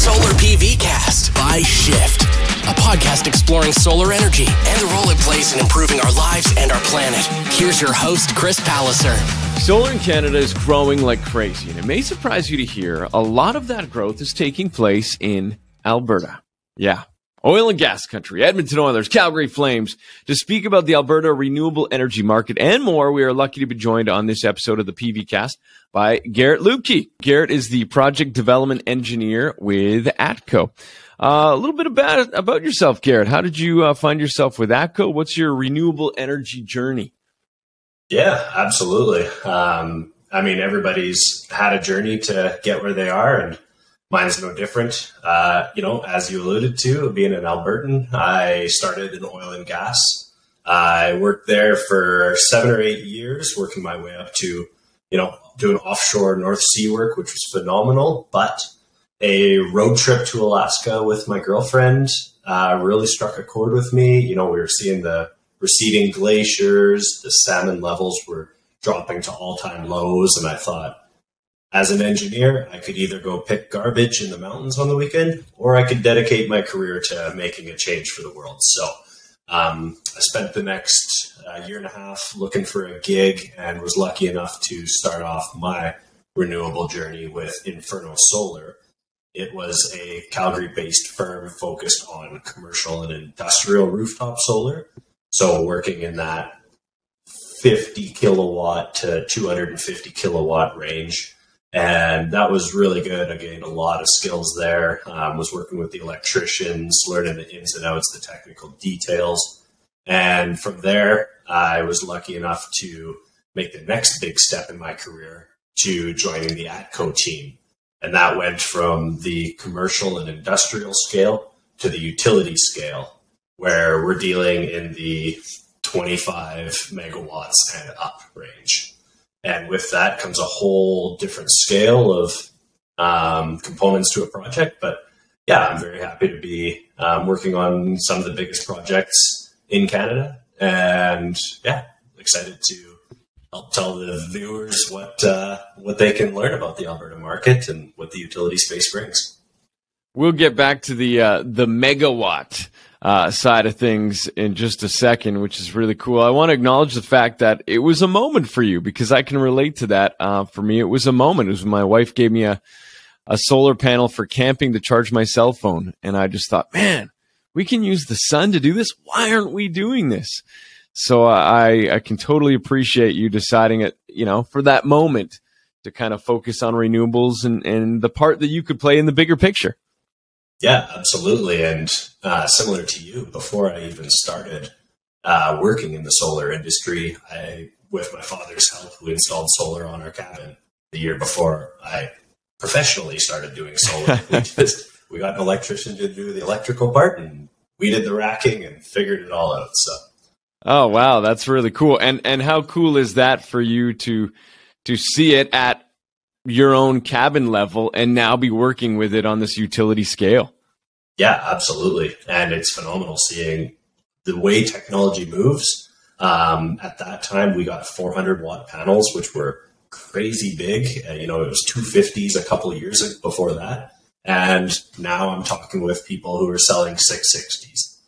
Solar PV Cast by Shift, a podcast exploring solar energy and the role it plays in improving our lives and our planet. Here's your host, Chris Palliser. Solar in Canada is growing like crazy, and it may surprise you to hear a lot of that growth is taking place in Alberta. Yeah, oil and gas country, Edmonton Oilers, Calgary Flames. To speak about the Alberta renewable energy market and more, we are lucky to be joined on this episode of the PV Cast by Garrett Luebke. Garrett is the project development engineer with ATCO. A little bit about yourself, Garrett. How did you find yourself with ATCO? What's your renewable energy journey? Yeah, absolutely. Everybody's had a journey to get where they are, and mine's no different. As you alluded to, being an Albertan, I started in oil and gas. I worked there for 7 or 8 years, working my way up to, doing offshore North Sea work, which was phenomenal. But a road trip to Alaska with my girlfriend really struck a chord with me. We were seeing the receding glaciers, the salmon levels were dropping to all-time lows, and I thought, as an engineer, I could either go pick garbage in the mountains on the weekend, or I could dedicate my career to making a change for the world. So I spent the next year and a half looking for a gig and was lucky enough to start off my renewable journey with Inferno Solar. It was a Calgary-based firm focused on commercial and industrial rooftop solar. So working in that 50 kilowatt to 250 kilowatt range. And that was really good. I gained a lot of skills there. Was working with the electricians, learning the ins and outs, the technical details. And from there, I was lucky enough to make the next big step in my career to joining the ATCO team. And that went from the commercial and industrial scale to the utility scale, where we're dealing in the 25 megawatts and up range. And with that comes a whole different scale of components to a project. But yeah, I'm very happy to be working on some of the biggest projects in Canada. And yeah, excited to help tell the viewers what they can learn about the Alberta market and what the utility space brings. We'll get back to the megawatt side of things in just a second, which is really cool. I want to acknowledge the fact that it was a moment for you, because I can relate to that. For me, it was a moment. It was when my wife gave me a solar panel for camping to charge my cell phone. And I just thought, man, we can use the sun to do this. Why aren't we doing this? So I can totally appreciate you deciding it, for that moment to kind of focus on renewables and the part that you could play in the bigger picture. Yeah, absolutely. And similar to you, before I even started working in the solar industry, with my father's help, we installed solar on our cabin the year before I professionally started doing solar. We got an electrician to do the electrical part, and we did the racking and figured it all out. So. Oh, wow. That's really cool. And how cool is that for you to see it at your own cabin level and now be working with it on this utility scale? Yeah, absolutely. And it's phenomenal seeing the way technology moves. At that time, we got 400 watt panels, which were crazy big. It was 250s a couple of years before that. And now I'm talking with people who are selling 660s.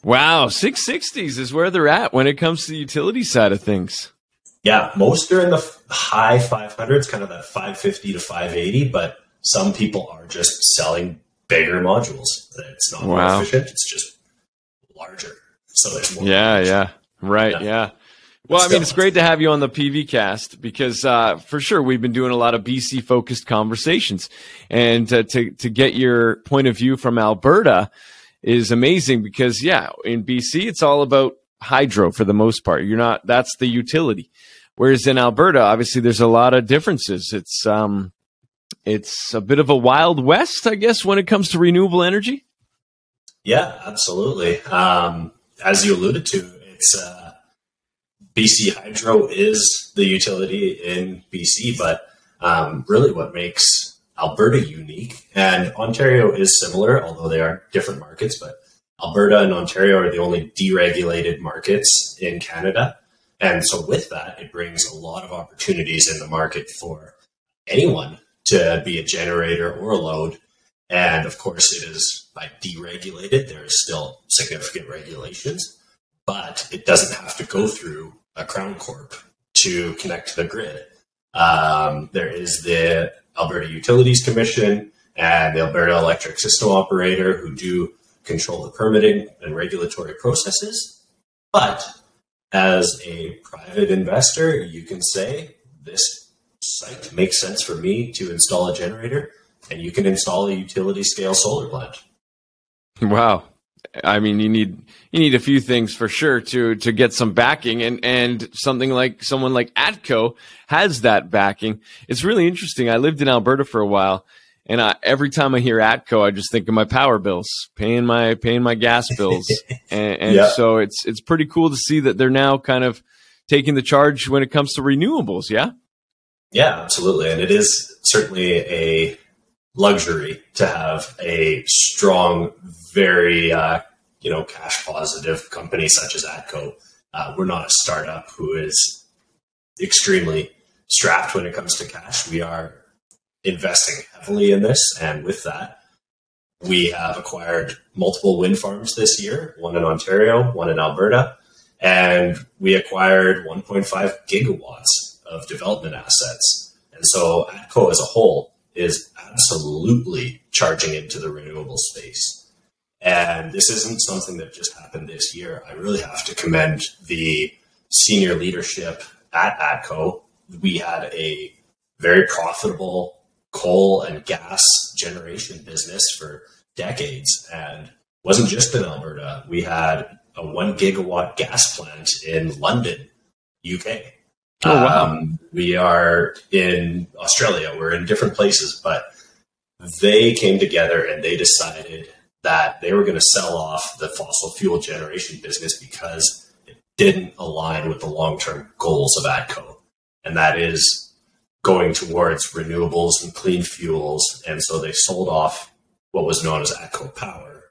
Wow, 660s is where they're at when it comes to the utility side of things. Yeah, most are in the high 500s, kind of that 550 to 580, but some people are just selling bigger modules. It's not more efficient, it's just larger. So there's more. Yeah. Right, yeah. Well, it's great to have you on the PV Cast because for sure we've been doing a lot of BC-focused conversations. And to get your point of view from Alberta is amazing because, in BC, it's all about hydro for the most part. That's the utility. Whereas in Alberta, obviously, there's a lot of differences. It's a bit of a wild west, I guess, when it comes to renewable energy. Yeah, absolutely. As you alluded to, it's BC Hydro is the utility in BC, but really what makes Alberta unique, and Ontario is similar, although they are different markets, but Alberta and Ontario are the only deregulated markets in Canada. And so with that, it brings a lot of opportunities in the market for anyone to be a generator or a load. And of course, it is deregulated. There is still significant regulations, but it doesn't have to go through a Crown Corp to connect to the grid. There is the Alberta Utilities Commission and the Alberta Electric System Operator who do control the permitting and regulatory processes. But as a private investor, you can say, this site makes sense for me to install a generator, and you can install a utility scale solar plant. Wow. I mean, you need a few things for sure to get some backing, and someone like ATCO has that backing. It's really interesting. I lived in Alberta for a while, and every time I hear ATCO, I just think of my power bills, paying my gas bills, and yeah. So it's pretty cool to see that they're now kind of taking the charge when it comes to renewables. Yeah. Yeah, absolutely, and it is certainly a luxury to have a strong, very cash positive company such as ATCO. We're not a startup who is extremely strapped when it comes to cash. We are investing heavily in this, and with that, we have acquired multiple wind farms this year, one in Ontario, one in Alberta, and we acquired 1.5 gigawatts of development assets. And so ATCO as a whole is absolutely charging into the renewable space. And this isn't something that just happened this year. I really have to commend the senior leadership at ATCO. We had a very profitable coal and gas generation business for decades, and wasn't just in Alberta. We had a 1 gigawatt gas plant in London, UK. Oh, wow. We are in Australia. We're in different places, but they came together and they decided that they were going to sell off the fossil fuel generation business because it didn't align with the long-term goals of ATCO. And that is going towards renewables and clean fuels. And so they sold off what was known as ATCO Power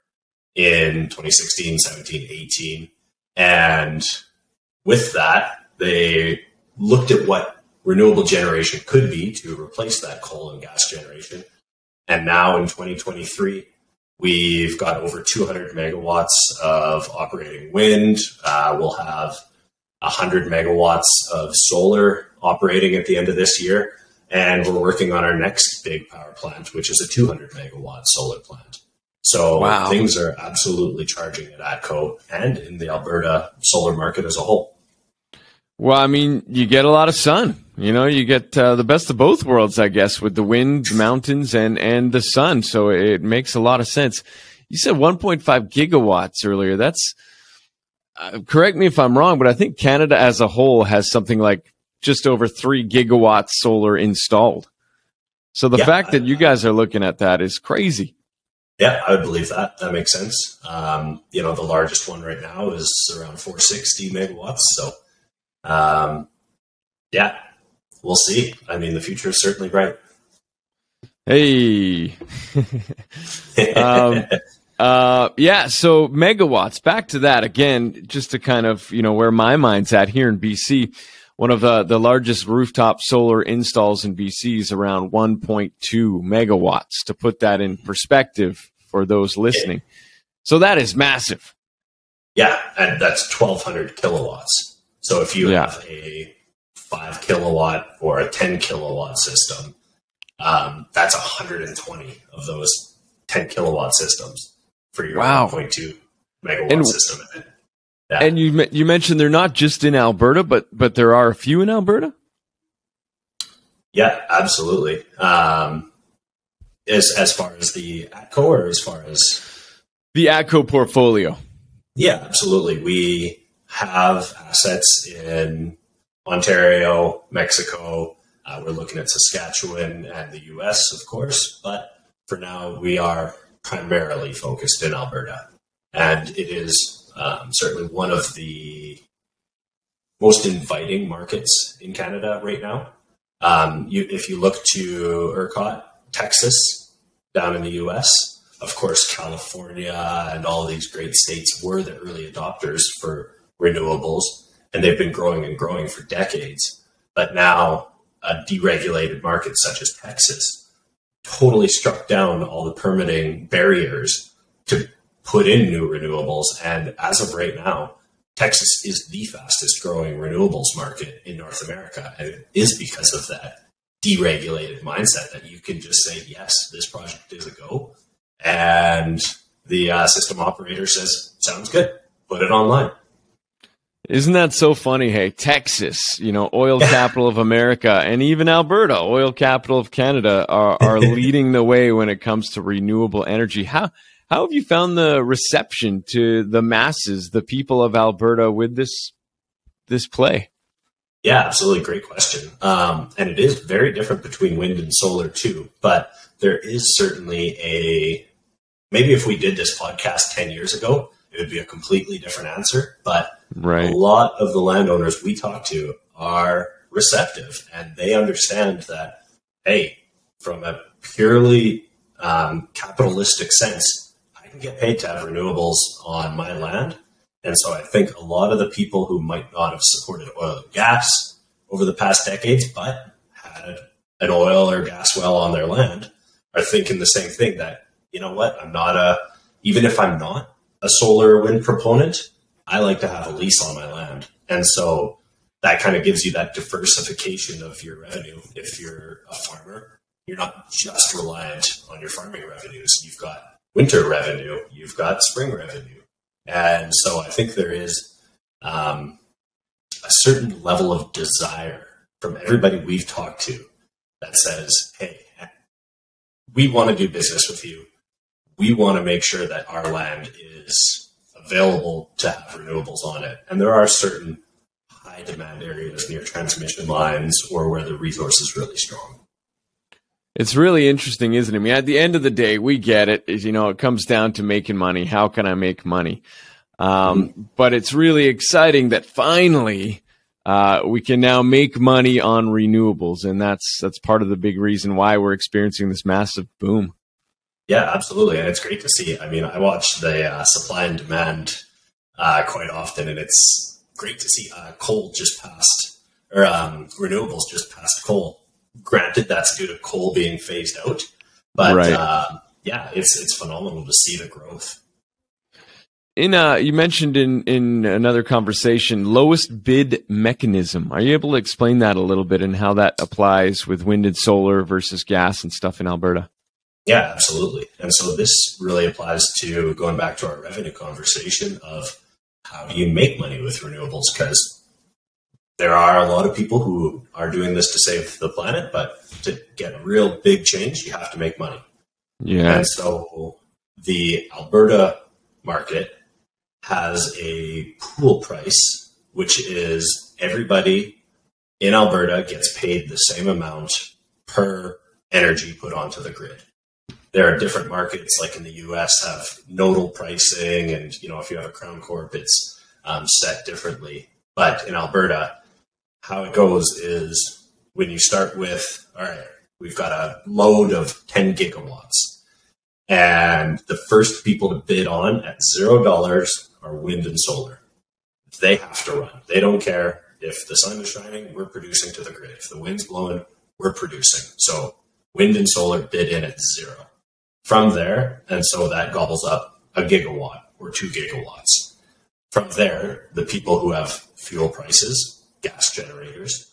in 2016, 17, 18. And with that, they looked at what renewable generation could be to replace that coal and gas generation. And now in 2023, we've got over 200 megawatts of operating wind. We'll have 100 megawatts of solar operating at the end of this year. And we're working on our next big power plant, which is a 200 megawatt solar plant. So wow. Things are absolutely charging at ATCO and in the Alberta solar market as a whole. Well, I mean, you get a lot of sun. You get the best of both worlds, I guess, with the wind, the mountains, and the sun. So it makes a lot of sense. You said 1.5 gigawatts earlier. That's correct me if I'm wrong, but I think Canada as a whole has something like just over 3 gigawatts solar installed. So the fact that you guys are looking at that is crazy. Yeah, I would believe that. That makes sense. The largest one right now is around 460 megawatts. So, we'll see. I mean, the future is certainly bright. Hey. So megawatts, back to that again, just to kind of, where my mind's at here in BC. One of the largest rooftop solar installs in BC is around 1.2 megawatts, to put that in perspective for those listening. So that is massive. Yeah, and that's 1,200 kilowatts. So if you have a 5 kilowatt or a 10 kilowatt system, that's 120 of those 10 kilowatt systems for your 1.2 megawatt system. Yeah. And you mentioned they're not just in Alberta, but there are a few in Alberta? Yeah, absolutely. As far as the ATCO or as far as... The ATCO portfolio. Yeah, absolutely. We have assets in Ontario, Mexico. We're looking at Saskatchewan and the US, of course. But for now, we are primarily focused in Alberta. And it is certainly one of the most inviting markets in Canada right now. If you look to ERCOT, Texas, down in the US, of course, California and all these great states were the early adopters for renewables, and they've been growing and growing for decades. But now a deregulated market such as Texas totally struck down all the permitting barriers to put in new renewables. And as of right now, Texas is the fastest growing renewables market in North America. And it is because of that deregulated mindset that you can just say, yes, this project is a go. And the system operator says, sounds good, put it online. Isn't that so funny? Hey, Texas, oil capital of America, and even Alberta, oil capital of Canada, are leading the way when it comes to renewable energy. How have you found the reception to the masses, the people of Alberta, with this play? Yeah, absolutely. Great question. And it is very different between wind and solar too, but there is certainly maybe if we did this podcast 10 years ago, it would be a completely different answer. But a lot of the landowners we talk to are receptive, and they understand that, hey, from a purely capitalistic sense, I can get paid to have renewables on my land. And so I think a lot of the people who might not have supported oil and gas over the past decades, but had an oil or gas well on their land, are thinking the same thing, that, you know what, even if I'm not a solar or wind proponent, I like to have a lease on my land. And so that kind of gives you that diversification of your revenue. If you're a farmer, you're not just reliant on your farming revenues. You've got winter revenue, you've got spring revenue. And so I think there is a certain level of desire from everybody we've talked to that says, hey, we want to do business with you. We want to make sure that our land is available to have renewables on it. And there are certain high demand areas near transmission lines or where the resource is really strong. It's really interesting, isn't it? I mean, at the end of the day, we get it. It comes down to making money. How can I make money? But it's really exciting that finally we can now make money on renewables. And that's part of the big reason why we're experiencing this massive boom. Yeah, absolutely. And it's great to see. I mean, I watch the supply and demand quite often, and it's great to see coal just passed, or renewables just passed coal. Granted, that's due to coal being phased out, but yeah, it's phenomenal to see the growth. You mentioned in another conversation, lowest bid mechanism. Are you able to explain that a little bit and how that applies with wind and solar versus gas and stuff in Alberta? Yeah, absolutely. And so this really applies to going back to our revenue conversation of how do you make money with renewables? Because there are a lot of people who are doing this to save the planet, but to get real big change, you have to make money. Yeah. And so the Alberta market has a pool price, which is everybody in Alberta gets paid the same amount per energy put onto the grid. There are different markets, like in the US, have nodal pricing, and if you have a Crown Corp, it's set differently. But in Alberta, how it goes is when you start with, all right, we've got a load of 10 gigawatts, and the first people to bid on at $0 are wind and solar. They have to run. They don't care if the sun is shining, we're producing to the grid. If the wind's blowing, we're producing. So wind and solar bid in at 0. From there, and so that gobbles up a gigawatt or 2 gigawatts. From there, the people who have fuel prices, gas generators,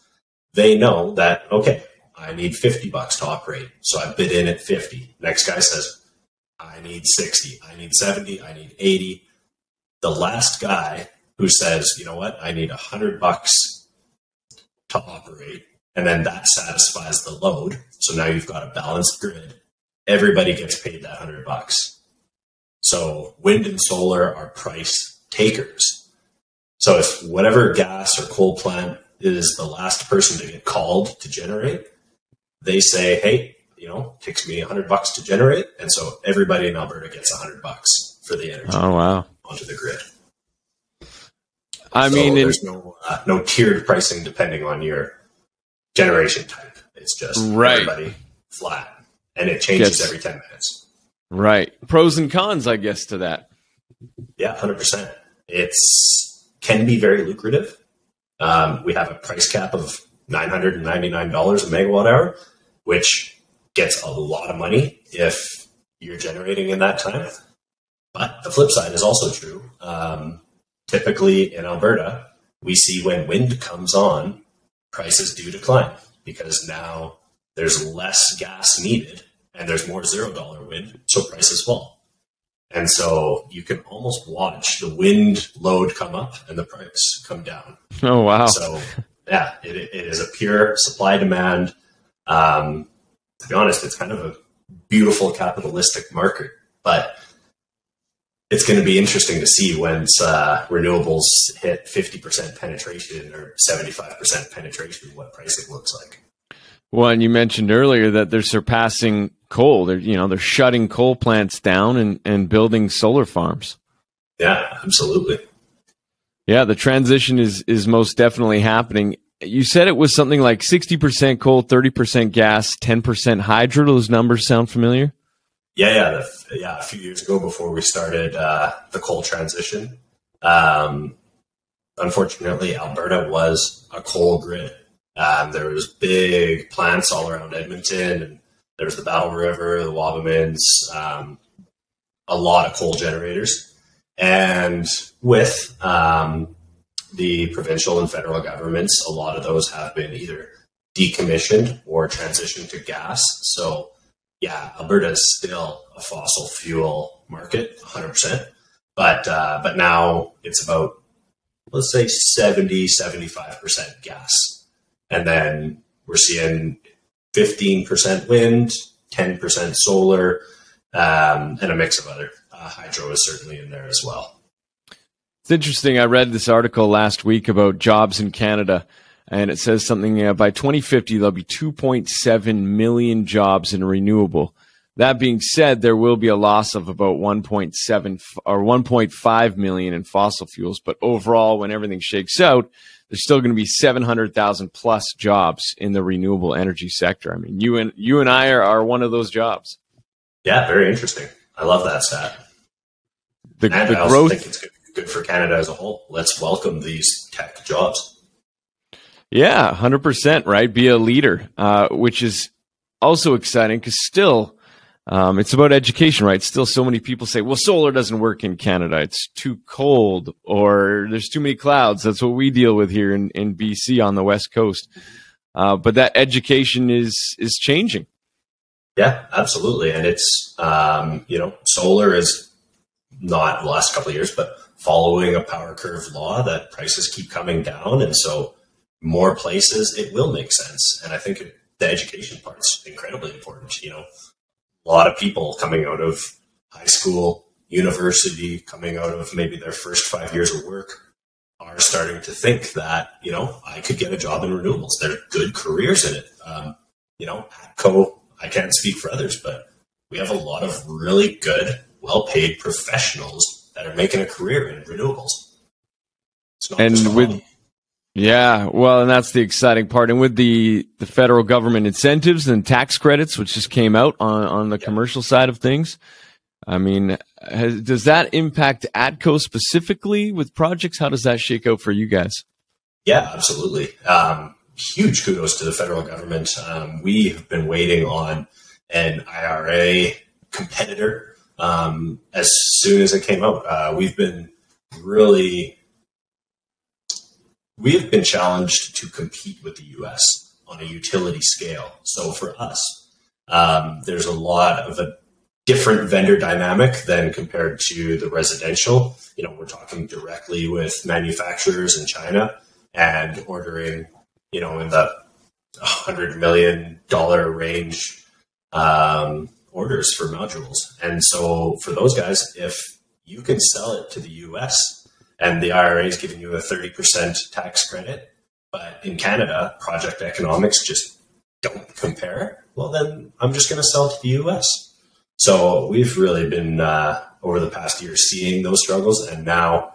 they know that, okay, I need $50 to operate. So I bid in at 50. Next guy says, I need 60, I need 70, I need 80. The last guy who says, you know what, I need $100 to operate, and then that satisfies the load. So now you've got a balanced grid. Everybody gets paid that $100. So wind and solar are price takers. So if whatever gas or coal plant is the last person to get called to generate, they say, hey, it takes me $100 to generate. And so everybody in Alberta gets $100 for the energy onto the grid. There's no tiered pricing depending on your generation type. It's just everybody flat. And it changes every 10 minutes. Right. Pros and cons, I guess, to that. Yeah, 100%. Can be very lucrative. We have a price cap of $999 a megawatt hour, which gets a lot of money if you're generating in that time. But the flip side is also true. Typically in Alberta, we see when wind comes on, prices do decline because now there's less gas needed and there's more $0 wind, so prices fall. And so you can almost watch the wind load come up and the price come down. Oh, wow. So, yeah, it is a pure supply demand. To be honest, it's kind of a beautiful capitalistic market, but it's going to be interesting to see once renewables hit 50% penetration or 75% penetration, what pricing looks like. Well, and you mentioned earlier that they're surpassing coal. They're shutting coal plants down and building solar farms. Yeah, absolutely. Yeah, the transition is most definitely happening. You said it was something like 60% coal, 30% gas, 10% hydro. Those numbers sound familiar? Yeah. A few years ago, before we started the coal transition, unfortunately, Alberta was a coal grid. There was big plants all around Edmonton, and there was the Battle River, the Wabamunds, a lot of coal generators. And with the provincial and federal governments, a lot of those have been either decommissioned or transitioned to gas. So, yeah, Alberta is still a fossil fuel market, 100%. But now it's about, let's say, 75% gas. And then we're seeing 15% wind, 10% solar, and a mix of other. Hydro is certainly in there as well. It's interesting. I read this article last week about jobs in Canada, and it says something by 2050, there'll be 2.7 million jobs in renewable. That being said, there will be a loss of about 1.7 or 1.5 million in fossil fuels. But overall, when everything shakes out, there's still going to be 700,000 plus jobs in the renewable energy sector. I mean, you and I are one of those jobs. Yeah, very interesting. I love that stat. The I growth, also think it's good for Canada as a whole. Let's welcome these tech jobs. Yeah, 100%, right? Be a leader, which is also exciting because still it's about education, right? Still so many people say, well, solar doesn't work in Canada. It's too cold or there's too many clouds. That's what we deal with here in BC on the West Coast. But that education is changing. Yeah, absolutely. And it's, solar is not the last couple of years, but following a power curve law that prices keep coming down. And so more places, it will make sense. And I think the education part's incredibly important. A lot of people coming out of high school, university, coming out of maybe their first 5 years of work are starting to think that, I could get a job in renewables. There are good careers in it. ATCO, I can't speak for others, but we have a lot of really good, well-paid professionals that are making a career in renewables. It's not just a hobby. And that's the exciting part. And with the federal government incentives and tax credits, which just came out on the commercial side of things, I mean, does that impact ATCO specifically with projects? How does that shake out for you guys? Yeah, absolutely. Huge kudos to the federal government. We have been waiting on an IRA competitor as soon as it came out. We have been challenged to compete with the U.S. on a utility scale. So for us, there's a lot of a different vendor dynamic than compared to the residential. We're talking directly with manufacturers in China and ordering, in the $100 million range orders for modules. And so for those guys, if you can sell it to the U.S., and the IRA is giving you a 30% tax credit, but in Canada, project economics just don't compare, well, then I'm just going to sell it to the U.S. So we've really been, over the past year, seeing those struggles. And now,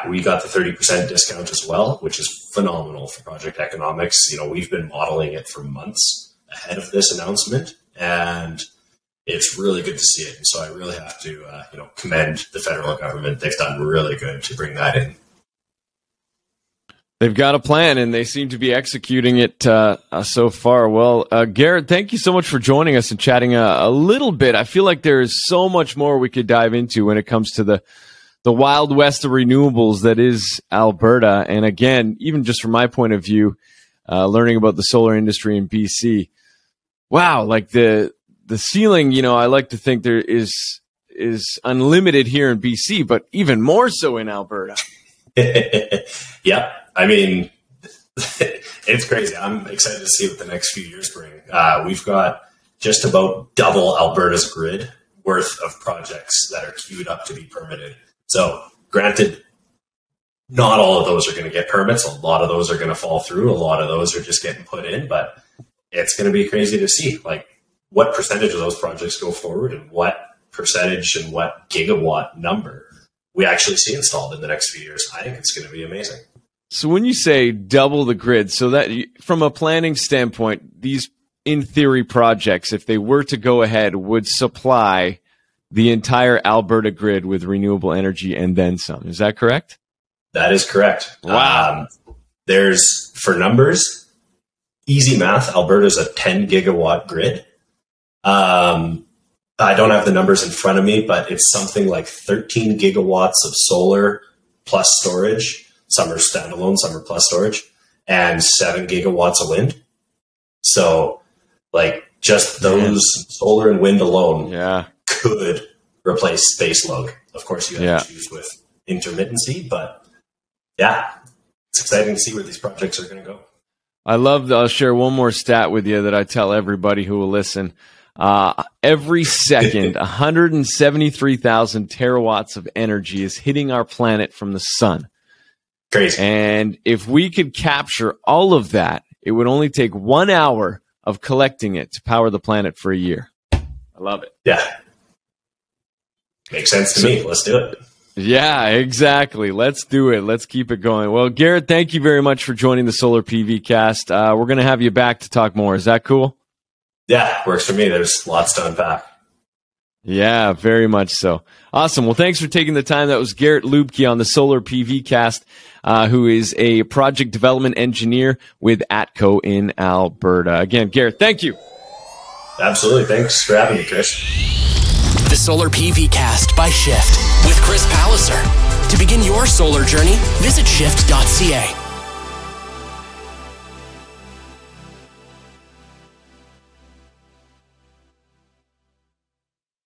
we got the 30% discount as well, which is phenomenal for project economics. We've been modeling it for months ahead of this announcement, and it's really good to see it. And so I really have to, commend the federal government. They've done really good to bring that in. They've got a plan, and they seem to be executing it so far. Well, Garrett, thank you so much for joining us and chatting a little bit. I feel like there is so much more we could dive into when it comes to the wild west of renewables that is Alberta. And again, even just from my point of view, learning about the solar industry in BC, wow, like the ceiling, I like to think there is unlimited here in BC, but even more so in Alberta. Yeah. I mean, it's crazy. I'm excited to see what the next few years bring. We've got just about double Alberta's grid worth of projects that are queued up to be permitted. So granted, not all of those are going to get permits. A lot of those are going to fall through. A lot of those are just getting put in, but it's going to be crazy to see like what percentage of those projects go forward and what percentage and what gigawatt number we actually see installed in the next few years. I think it's going to be amazing. So when you say double the grid, so that from a planning standpoint, these in theory projects, if they were to go ahead, would supply the entire Alberta grid with renewable energy and then some. Is that correct? That is correct. Wow. There's, for numbers, easy math, Alberta's a 10 gigawatt grid. I don't have the numbers in front of me, but it's something like 13 gigawatts of solar plus storage. Some are standalone, some are plus storage, and 7 gigawatts of wind. So, like, just those solar and wind alone could replace base load. Of course, you have to choose with intermittency, but yeah, it's exciting to see where these projects are going to go. I'll share one more stat with you that I tell everybody who will listen. Every second, 173,000 terawatts of energy is hitting our planet from the sun. Crazy. And if we could capture all of that, it would only take 1 hour of collecting it to power the planet for a year. I love it. Yeah. Makes sense to me. Let's do it. Yeah, exactly. Let's do it. Let's keep it going. Well, Garrett, thank you very much for joining the Solar PV Cast. We're going to have you back to talk more. Is that cool? Yeah, works for me. There's lots to unpack. Yeah, very much so. Awesome. Well, thanks for taking the time. That was Garrett Luebke on the Solar PV Cast, who is a project development engineer with ATCO in Alberta. Again, Garrett, thank you. Absolutely. Thanks for having me, Chris. The Solar PV Cast by Shift with Chris Palliser. To begin your solar journey, visit shift.ca.